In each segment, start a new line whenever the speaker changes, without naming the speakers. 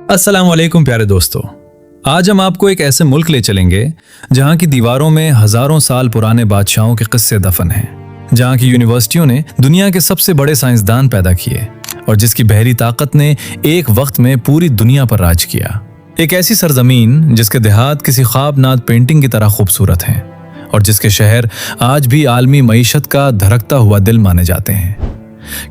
अस्सलाम वालेकुम प्यारे दोस्तों, आज हम आपको एक ऐसे मुल्क ले चलेंगे जहाँ की दीवारों में हजारों साल पुराने बादशाहों के किस्से दफन हैं, जहाँ की यूनिवर्सिटियों ने दुनिया के सबसे बड़े साइंसदान पैदा किए और जिसकी बहरी ताकत ने एक वक्त में पूरी दुनिया पर राज किया। एक ऐसी सरजमीन जिसके देहात किसी ख्वाबनाद पेंटिंग की तरह खूबसूरत हैं और जिसके शहर आज भी आलमी मईशत का धड़कता हुआ दिल माने जाते हैं।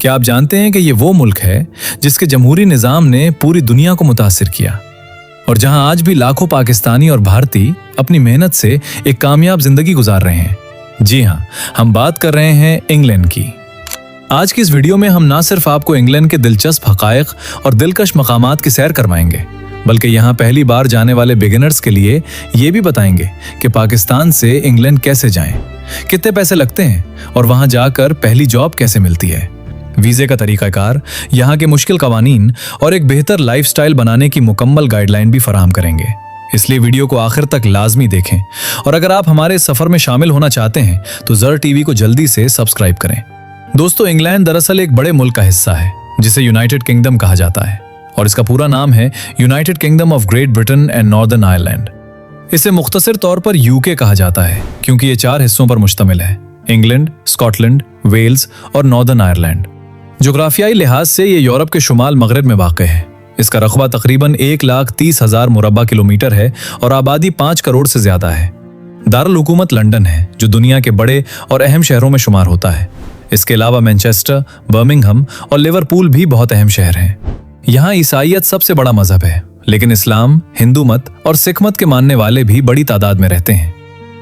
क्या आप जानते हैं कि ये वो मुल्क है जिसके जमहूरी निज़ाम ने पूरी दुनिया को मुतासिर किया और जहां आज भी लाखों पाकिस्तानी और भारतीय अपनी मेहनत से एक कामयाब जिंदगी गुजार रहे हैं। जी हां, हम बात कर रहे हैं इंग्लैंड की। आज की इस वीडियो में हम ना सिर्फ आपको इंग्लैंड के दिलचस्प हकायक और दिलकश मकामात की सैर करवाएंगे, बल्कि यहाँ पहली बार जाने वाले बिगिनर्स के लिए ये भी बताएंगे कि पाकिस्तान से इंग्लैंड कैसे जाएं, कितने पैसे लगते हैं और वहां जाकर पहली जॉब कैसे मिलती है, वीजे का तरीकाकार, यहाँ के मुश्किल कवानीन और एक बेहतर लाइफस्टाइल बनाने की मुकम्मल गाइडलाइन भी फराहम करेंगे। इसलिए वीडियो को आखिर तक लाजमी देखें और अगर आप हमारे सफर में शामिल होना चाहते हैं तो ज़र टीवी को जल्दी से सब्सक्राइब करें। दोस्तों, इंग्लैंड दरअसल एक बड़े मुल्क का हिस्सा है जिसे यूनाइटेड किंगडम कहा जाता है और इसका पूरा नाम है United kingdom of great Britain and northern Ireland. इसे मुख्तसर तौर पर यूके कहा जाता है क्योंकि ये 4 हिस्सों पर मुश्तमिल है: इंग्लैंड, स्कॉटलैंड, वेल्स और नॉर्दर्न आयरलैंड। जोग्राफियाई लिहाज से ये यूरोप के शुमाल मगरब में वाक़ है। इसका रकबा तकरीबन 1,30,000 मुरब्बा किलोमीटर है और आबादी 5 करोड़ से ज्यादा है। दारुल हुकूमत लंदन है जो दुनिया के बड़े और अहम शहरों में शुमार होता है। इसके अलावा मैनचेस्टर, बर्मिंघम और लिवरपूल भी बहुत अहम शहर हैं। यहाँ ईसाईयत सबसे बड़ा मजहब है, लेकिन इस्लाम, हिंदू मत और सिख मत के मानने वाले भी बड़ी तादाद में रहते हैं।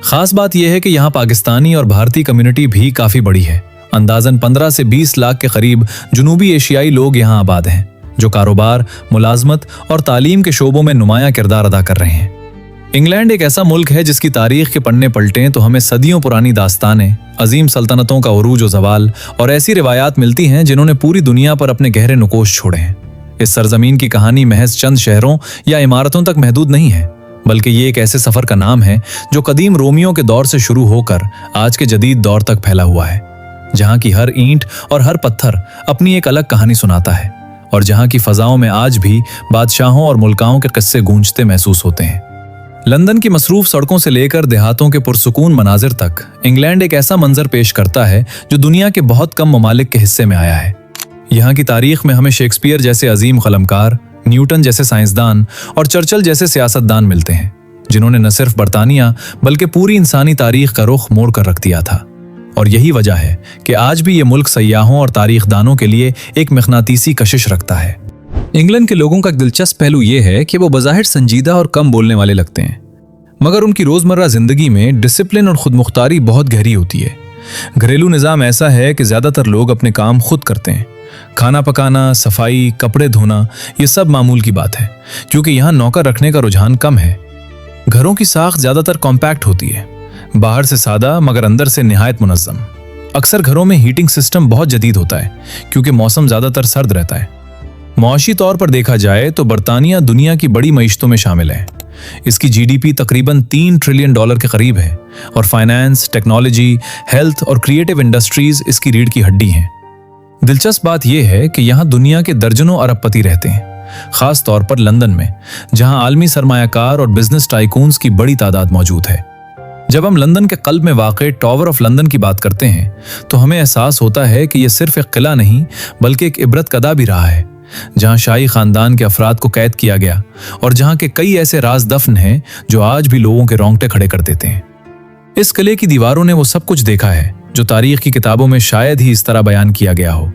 खास बात यह है कि यहाँ पाकिस्तानी और भारतीय कम्युनिटी भी काफी बड़ी है। अंदाजन 15 से 20 लाख के करीब जुनूबी एशियाई लोग यहाँ आबाद हैं जो कारोबार, मुलाजमत और तालीम के शोबों में नुमायां किरदार अदा कर रहे हैं। इंग्लैंड एक ऐसा मुल्क है जिसकी तारीख के पन्ने पलटें तो हमें सदियों पुरानी दास्तानें, अजीम सल्तनतों का उरूज और जवाल और ऐसी रिवायात मिलती हैं जिन्होंने पूरी दुनिया पर अपने गहरे नुकोश छोड़े हैं। इस सरजमीन की कहानी महज चंद शहरों या इमारतों तक महदूद नहीं है, बल्कि ये एक ऐसे सफर का नाम है जो कदीम रोमियों के दौर से शुरू होकर आज के जदीद दौर तक फैला हुआ है, जहां की हर ईंट और हर पत्थर अपनी एक अलग कहानी सुनाता है और जहां की फजाओं में आज भी बादशाहों और मुल्काओं के किस्से गूंजते महसूस होते हैं। लंदन की मसरूफ सड़कों से लेकर देहातों के पुरसुकून मनाजिर तक इंग्लैंड एक ऐसा मंजर पेश करता है जो दुनिया के बहुत कम ममालिक के हिस्से में आया है। यहाँ की तारीख में हमें शेक्सपियर जैसे अजीम कलमकार, न्यूटन जैसे साइंसदान और चर्चिल जैसे सियासतदान मिलते हैं जिन्होंने न सिर्फ बरतानिया बल्कि पूरी इंसानी तारीख का रुख मोड़ कर रख दिया था। और यही वजह है कि आज भी ये मुल्क सयाहों और तारीखदानों के लिए एक मगनातीसी कशिश रखता है।
इंग्लैंड के लोगों का दिलचस्प पहलू ये है कि वो बज़ाहिर संजीदा और कम बोलने वाले लगते हैं, मगर उनकी रोजमर्रा जिंदगी में डिसिप्लिन और खुदमुख्तारी बहुत गहरी होती है। घरेलू निज़ाम ऐसा है कि ज्यादातर लोग अपने काम खुद करते हैं। खाना पकाना, सफाई, कपड़े धोना, ये सब मामूल की बात है क्योंकि यहाँ नौकर रखने का रुझान कम है। घरों की साख्त ज्यादातर कॉम्पैक्ट होती है, बाहर से सादा मगर अंदर से निहायत मुनज़्ज़म। अक्सर घरों में हीटिंग सिस्टम बहुत जदीद होता है क्योंकि मौसम ज्यादातर सर्द रहता है। मुआशी तौर पर देखा जाए तो बरतानिया दुनिया की बड़ी मईशतों में शामिल है। इसकी जीडीपी तकरीबन $3 ट्रिलियन के करीब है और फाइनेंस, टेक्नोलॉजी, हेल्थ और क्रिएटिव इंडस्ट्रीज इसकी रीढ़ की हड्डी हैं। दिलचस्प बात यह है कि यहाँ दुनिया के दर्जनों अरबपति रहते हैं, खास तौर पर लंदन में जहाँ आलमी सरमायाकार और बिजनेस टाइकून्स की बड़ी तादाद मौजूद है। जब हम लंदन के कल्ब में वाक़े टावर ऑफ लंदन की बात करते हैं तो हमें एहसास होता है कि यह सिर्फ एक किला नहीं बल्कि एक इबरत कदा भी रहा है, जहां शाही खानदान के अफराद को कैद किया गया और जहां के कई ऐसे राज दफन हैं जो आज भी लोगों के रोंगटे खड़े कर देते हैं। इस किले की दीवारों ने वो सब कुछ देखा है जो तारीख की किताबों में शायद ही इस तरह बयान किया गया हो।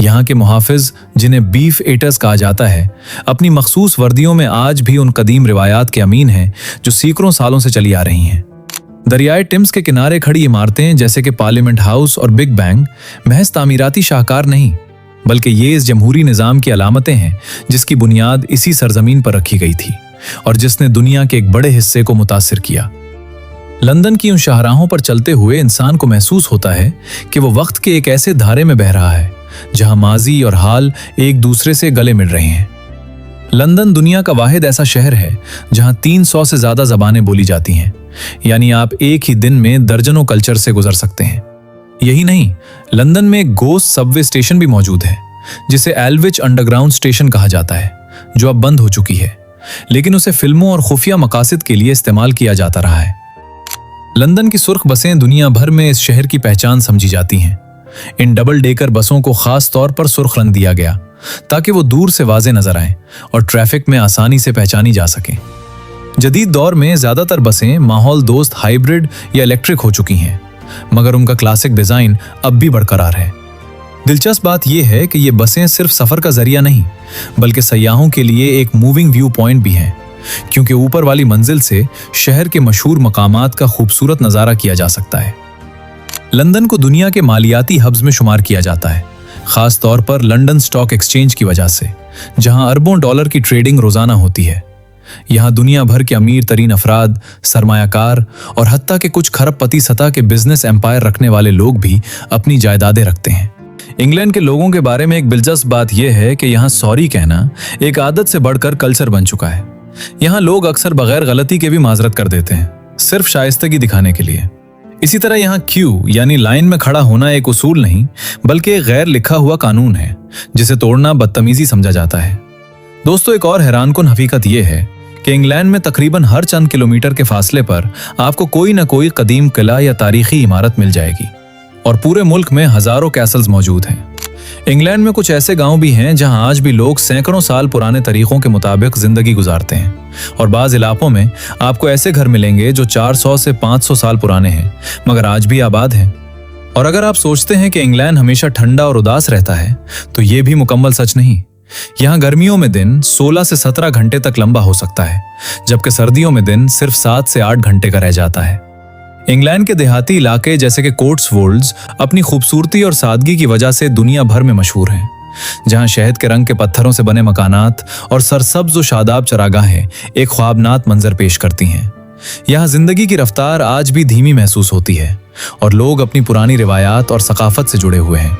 यहाँ के मुहाफिज, जिन्हें बीफ एटर्स कहा जाता है, अपनी मखसूस वर्दियों में आज भी उन कदीम रिवायात के अमीन हैं जो सैकड़ों सालों से चली आ रही हैं। दरियाए टिम्स के किनारे खड़ी इमारतें जैसे कि पार्लियामेंट हाउस और बिग बैंग महज तामीराती शाहकार नहीं, बल्कि ये इस जमहूरी निज़ाम की अलामतें हैं जिसकी बुनियाद इसी सरजमीन पर रखी गई थी और जिसने दुनिया के एक बड़े हिस्से को मुतासिर किया। लंदन की उन शाहराहों पर चलते हुए इंसान को महसूस होता है कि वो वक्त के एक ऐसे धारे में बह रहा है जहां माजी और हाल एक दूसरे से गले मिल रहे हैं। लंदन दुनिया का वाहिद ऐसा शहर है जहां 300 से ज्यादा जबानें बोली जाती हैं, यानी आप एक ही दिन में दर्जनों कल्चर से गुजर सकते हैं। यही नहीं, लंदन में एक गोस्ट सबवे स्टेशन भी मौजूद है जिसे एल्विच अंडरग्राउंड स्टेशन कहा जाता है,
जो अब बंद हो चुकी है, लेकिन उसे फिल्मों और खुफिया मकासद के लिए इस्तेमाल किया जाता रहा है। लंदन की सुर्ख बसें दुनिया भर में इस शहर की पहचान समझी जाती हैं। इन डबल डेकर बसों को खास तौर पर सुर्ख रंग दिया गया ताकि वो दूर से वाजे नजर आएं और ट्रैफिक में आसानी से पहचानी जा सकें। जदीद दौर में ज्यादातर बसें माहौल दोस्त हाइब्रिड या इलेक्ट्रिक हो चुकी हैं, मगर उनका क्लासिक डिजाइन अब भी बरकरार है। दिलचस्प बात यह है कि ये बसें सिर्फ सफर का जरिया नहीं, बल्कि सयाहों के लिए एक मूविंग व्यू पॉइंट भी हैं, क्योंकि ऊपर वाली मंजिल से शहर के मशहूर मकामात का खूबसूरत नजारा किया जा सकता है। लंदन को दुनिया के मालियाती हब्स में शुमार किया जाता है, खास तौर पर लंदन स्टॉक एक्सचेंज की वजह से, जहां अरबों डॉलर की ट्रेडिंग रोजाना होती है। यहाँ दुनिया भर के अमीर तरीन अफराद, सरमायाकार और हत्ता के कुछ खरबपति सतह के बिजनेस एम्पायर रखने वाले लोग भी अपनी जायदादें रखते हैं। इंग्लैंड के लोगों के बारे में एक दिलचस्प बात यह है कि यहाँ सॉरी कहना एक आदत से बढ़कर कल्चर बन चुका है। यहाँ लोग अक्सर बगैर गलती के भी माजरत कर देते हैं, सिर्फ शाइस्तगी दिखाने के लिए। इसी तरह यहाँ क्यू यानी लाइन में खड़ा होना एक उसूल नहीं, बल्कि एक गैर लिखा हुआ कानून है, जिसे तोड़ना बदतमीजी समझा जाता है। दोस्तों, एक और हैरानकुन हकीकत यह है कि इंग्लैंड में तकरीबन हर चंद किलोमीटर के फासले पर आपको कोई न कोई कदीम किला या तारीखी इमारत मिल जाएगी, और पूरे मुल्क में हजारों कैसल्स मौजूद हैं। इंग्लैंड में कुछ ऐसे गांव भी हैं जहां आज भी लोग सैकड़ों साल पुराने तरीकों के मुताबिक जिंदगी गुजारते हैं, और बाज़ इलाकों में आपको ऐसे घर मिलेंगे जो 400 से 500 साल पुराने हैं, मगर आज भी आबाद हैं। और अगर आप सोचते हैं कि इंग्लैंड हमेशा ठंडा और उदास रहता है, तो ये भी मुकम्मल सच नहीं। यहाँ गर्मियों में दिन 16 से 17 घंटे तक लंबा हो सकता है, जबकि सर्दियों में दिन सिर्फ 7 से 8 घंटे का रह जाता है। इंग्लैंड के देहाती इलाके जैसे कि कोट्सवोल्ड्स अपनी खूबसूरती और सादगी की वजह से दुनिया भर में मशहूर हैं, जहां शहद के रंग के पत्थरों से बने मकानात और सरसब्ज और शादाब चरागाहें एक ख्वाबनाक मंजर पेश करती हैं। यहाँ जिंदगी की रफ्तार आज भी धीमी महसूस होती है, और लोग अपनी पुरानी रिवायात और सकाफत से जुड़े हुए हैं।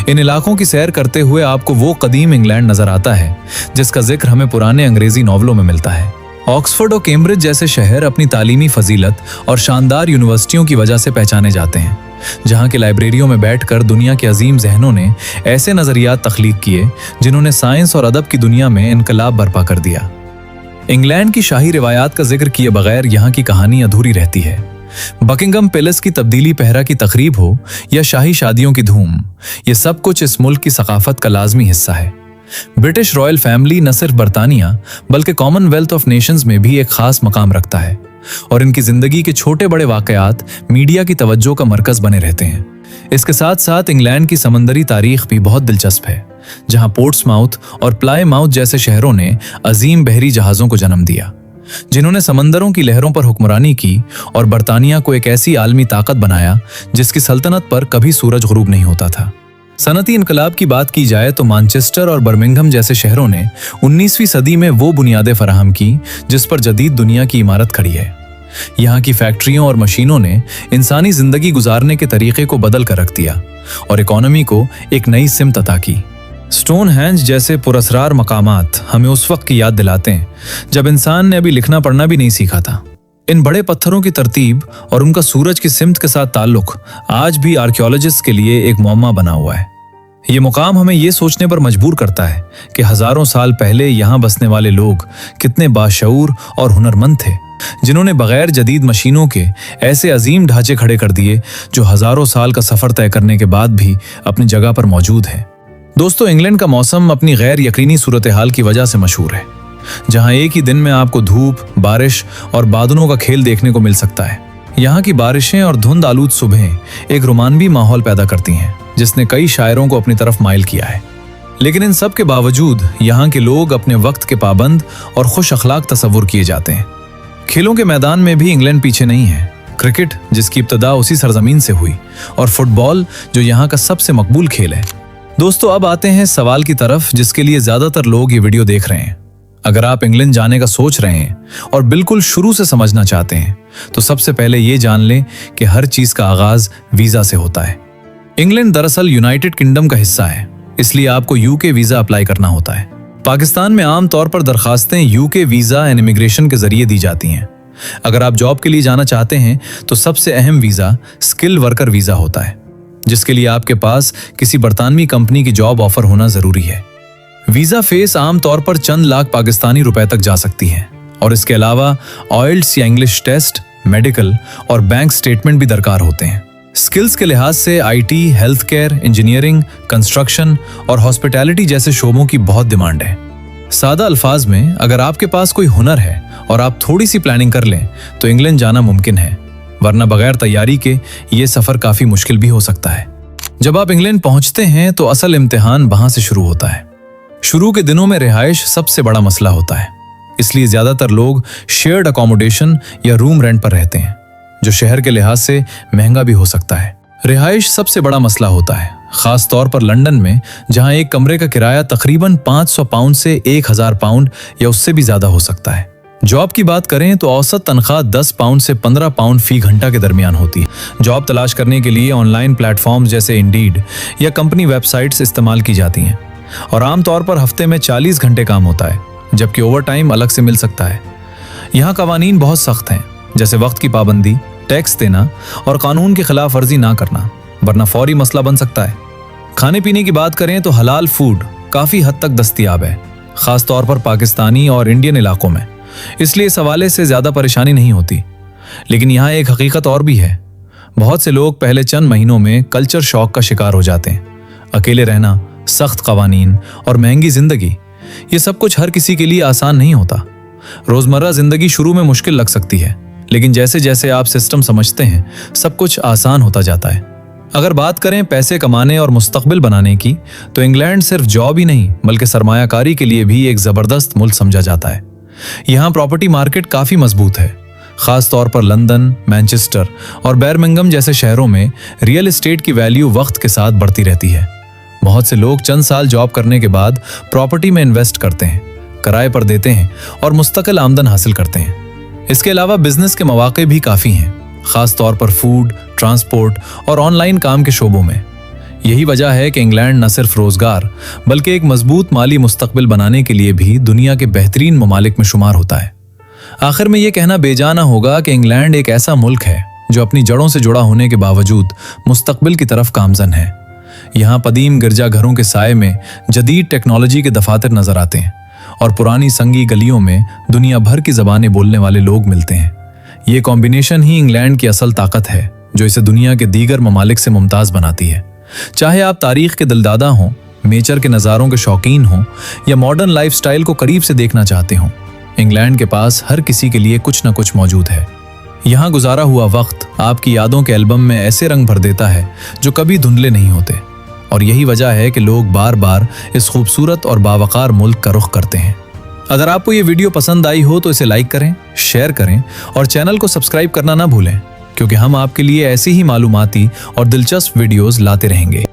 इन इलाकों की सैर करते हुए आपको वो कदीम इंग्लैंड नजर आता है जिसका जिक्र हमें पुराने अंग्रेजी नॉवलों में मिलता है। ऑक्सफोर्ड और कैम्ब्रिज जैसे शहर अपनी तालीमी फजीलत और शानदार यूनिवर्सिटियों की वजह से पहचाने जाते हैं, जहां की लाइब्रेरियों में बैठकर दुनिया के अजीम जहनों ने ऐसे नजरियात तख्लीक किए जिन्होंने साइंस और अदब की दुनिया में इनकलाब बर्पा कर दिया। इंग्लैंड की शाही रिवायात का जिक्र किए बगैर यहाँ की कहानी अधूरी रहती है। बकिंगम पैलेस की तब्दीली पहरा की तकरीब हो या शाही शादियों की धूम, ये सब कुछ इस मुल्क की सकाफत का लाजमी हिस्सा है। ब्रिटिश रॉयल फैमिली न सिर्फ बरतानिया बल्कि कॉमनवेल्थ ऑफ नेशंस में भी एक खास मकाम रखता है, और इनकी जिंदगी के छोटे बड़े वाकयात मीडिया की तवज्जो का मरकज बने रहते हैं। इसके साथ साथ इंग्लैंड की समंदरी तारीख भी बहुत दिलचस्प है, जहां पोर्ट्समाउथ और प्लायमाउथ जैसे शहरों ने अजीम बहरी जहाजों को जन्म दिया, जिन्होंने समंदरों की लहरों पर हुक्मरानी की और बरतानिया को एक ऐसी आलमी ताकत बनाया जिसकी सल्तनत पर कभी सूरज गुरूब नहीं होता था। सनती इनकलाब की बात की जाए तो मैनचेस्टर और बर्मिंघम जैसे शहरों ने 19वीं सदी में वो बुनियादें फराहम की जिस पर जदीद दुनिया की इमारत खड़ी है। यहाँ की फैक्ट्रियों और मशीनों ने इंसानी जिंदगी गुजारने के तरीके को बदल कर रख दिया और इकोनॉमी को एक नई सिमत अता की। स्टोनहेंज जैसे पुरअसरार मकामात हमें उस वक्त की याद दिलाते हैं जब इंसान ने अभी लिखना पढ़ना भी नहीं सीखा था। इन बड़े पत्थरों की तरतीब और उनका सूरज की सिमत के साथ ताल्लुक आज भी आर्कियोलॉजिस्ट के लिए एक मुअम्मा बना हुआ है। ये मुकाम हमें ये सोचने पर मजबूर करता है कि हजारों साल पहले यहाँ बसने वाले लोग कितने बाशऊर और हुनरमंद थे, जिन्होंने बगैर जदीद मशीनों के ऐसे अजीम ढांचे खड़े कर दिए जो हजारों साल का सफर तय करने के बाद भी अपनी जगह पर मौजूद है। दोस्तों, इंग्लैंड का मौसम अपनी गैर यकीनी सूरत हाल की वजह से मशहूर है, जहां एक ही दिन में आपको धूप, बारिश और बादलों का खेल देखने को मिल सकता है। यहाँ की बारिशें और धुंध आलूद सुबहें एक रोमानवी माहौल पैदा करती हैं, जिसने कई शायरों को अपनी तरफ माइल किया है। लेकिन इन सब के बावजूद यहाँ के लोग अपने वक्त के पाबंद और खुश अखलाक तस्वुर किए जाते हैं। खेलों के मैदान में भी इंग्लैंड पीछे नहीं है। क्रिकेट, जिसकी इब्तदा उसी सरजमीन से हुई, और फुटबॉल, जो यहाँ का सबसे मकबूल खेल है। दोस्तों, अब आते हैं सवाल की तरफ जिसके लिए ज्यादातर लोग ये वीडियो देख रहे हैं। अगर आप इंग्लैंड जाने का सोच रहे हैं और बिल्कुल शुरू से समझना चाहते हैं, तो सबसे पहले ये जान लें कि हर चीज का आगाज वीजा से होता है। इंग्लैंड दरअसल यूनाइटेड किंगडम का हिस्सा है, इसलिए आपको यूके वीजा अप्लाई करना होता है। पाकिस्तान में आम तौर पर दरखास्तें यूके वीजा एंड इमिग्रेशन के जरिए दी जाती हैं। अगर आप जॉब के लिए जाना चाहते हैं तो सबसे अहम वीजा स्किल वर्कर वीजा होता है, जिसके लिए आपके पास किसी बरतानवी कंपनी की जॉब ऑफर होना जरूरी है। वीजा फेस आम तौर पर चंद लाख पाकिस्तानी रुपए तक जा सकती है और इसके अलावा ऑयल्स या इंग्लिश टेस्ट, मेडिकल और बैंक स्टेटमेंट भी दरकार होते हैं। स्किल्स के लिहाज से IT, health care, engineering, construction और हॉस्पिटैलिटी जैसे शोबों की बहुत डिमांड है। सादा अल्फाज में, अगर आपके पास कोई हुनर है और आप थोड़ी सी प्लानिंग कर लें तो इंग्लैंड जाना मुमकिन है, वरना बगैर तैयारी के ये सफर काफी मुश्किल भी हो सकता है। जब आप इंग्लैंड पहुंचते हैं तो असल इम्तिहान वहां से शुरू होता है। शुरू के दिनों में रिहाइश सबसे बड़ा मसला होता है, इसलिए ज्यादातर लोग शेयर्ड अकोमोडेशन या रूम रेंट पर रहते हैं, जो शहर के लिहाज से महंगा भी हो सकता है। रिहाइश सबसे बड़ा मसला होता है, खास तौर पर लंदन में, जहां एक कमरे का किराया तकरीबन 500 पाउंड से 1000 पाउंड या उससे भी ज्यादा हो सकता है। जॉब की बात करें तो औसत तनख्वाह 10 पाउंड से 15 पाउंड फी घंटा के दरमियान होती है। जॉब तलाश करने के लिए ऑनलाइन प्लेटफॉर्म जैसे इंडीड या कंपनी वेबसाइट्स इस्तेमाल की जाती हैं और आमतौर पर हफ्ते में 40 घंटे काम होता है, जबकि ओवर टाइम अलग से मिल सकता है। यहाँ कवानीन बहुत सख्त हैं, जैसे वक्त की पाबंदी, टैक्स देना और कानून की खिलाफ वर्जी ना करना, वरना फौरी मसला बन सकता है। खाने पीने की बात करें तो हलाल फूड काफी हद तक दस्तयाब है, खास तौर पर पाकिस्तानी और इंडियन इलाकों में, इसलिए इस हवाले से ज्यादा परेशानी नहीं होती। लेकिन यहाँ एक हकीकत और भी है, बहुत से लोग पहले चंद महीनों में कल्चर शॉक का शिकार हो जाते हैं। अकेले रहना, सख्त कवानीन और महंगी जिंदगी, ये सब कुछ हर किसी के लिए आसान नहीं होता। रोजमर्रा जिंदगी शुरू में मुश्किल लग सकती है, लेकिन जैसे जैसे आप सिस्टम समझते हैं सब कुछ आसान होता जाता है। अगर बात करें पैसे कमाने और मुस्तकबिल बनाने की, तो इंग्लैंड सिर्फ जॉब ही नहीं बल्कि सरमायाकारी के लिए भी एक जबरदस्त मुल्क समझा जाता है। यहाँ प्रॉपर्टी मार्केट काफी मजबूत है, खास तौर पर लंदन, मैनचेस्टर और बर्मिंघम जैसे शहरों में रियल एस्टेट की वैल्यू वक्त के साथ बढ़ती रहती है। बहुत से लोग चंद साल जॉब करने के बाद प्रॉपर्टी में इन्वेस्ट करते हैं, किराए पर देते हैं और मुस्तकिल आमदन हासिल करते हैं। इसके अलावा बिजनेस के मौके भी काफी हैं, खास तौर पर फूड, ट्रांसपोर्ट और ऑनलाइन काम के शोबों में। यही वजह है कि इंग्लैंड न सिर्फ रोजगार बल्कि एक मजबूत माली मुस्तकबिल बनाने के लिए भी दुनिया के बेहतरीन ममालिक में शुमार होता है। आखिर में यह कहना बेजाना होगा कि इंग्लैंड एक ऐसा मुल्क है जो अपनी जड़ों से जुड़ा होने के बावजूद मुस्तकबिल की तरफ गामजन है। यहाँ कदीम गिरजाघरों के साए में जदीद टेक्नोलॉजी के दफातर नजर आते हैं और पुरानी संगी गलियों में दुनिया भर की जबानें बोलने वाले लोग मिलते हैं। ये कॉम्बिनेशन ही इंग्लैंड की असल ताकत है जो इसे दुनिया के दीगर ममालिक से मुमताज बनाती है। चाहे आप तारीख के दिलदादा हों, नेचर के नज़ारों के शौकीन हों या मॉडर्न लाइफस्टाइल को करीब से देखना चाहते हों, इंग्लैंड के पास हर किसी के लिए कुछ न कुछ मौजूद है। यहाँ गुजारा हुआ वक्त आपकी यादों के एल्बम में ऐसे रंग भर देता है जो कभी धुंधले नहीं होते, और यही वजह है कि लोग बार बार इस खूबसूरत और बावकार मुल्क का रुख करते हैं। अगर आपको ये वीडियो पसंद आई हो तो इसे लाइक करें, शेयर करें और चैनल को सब्सक्राइब करना ना भूलें, क्योंकि हम आपके लिए ऐसी ही मालूमाती और दिलचस्प वीडियोस लाते रहेंगे।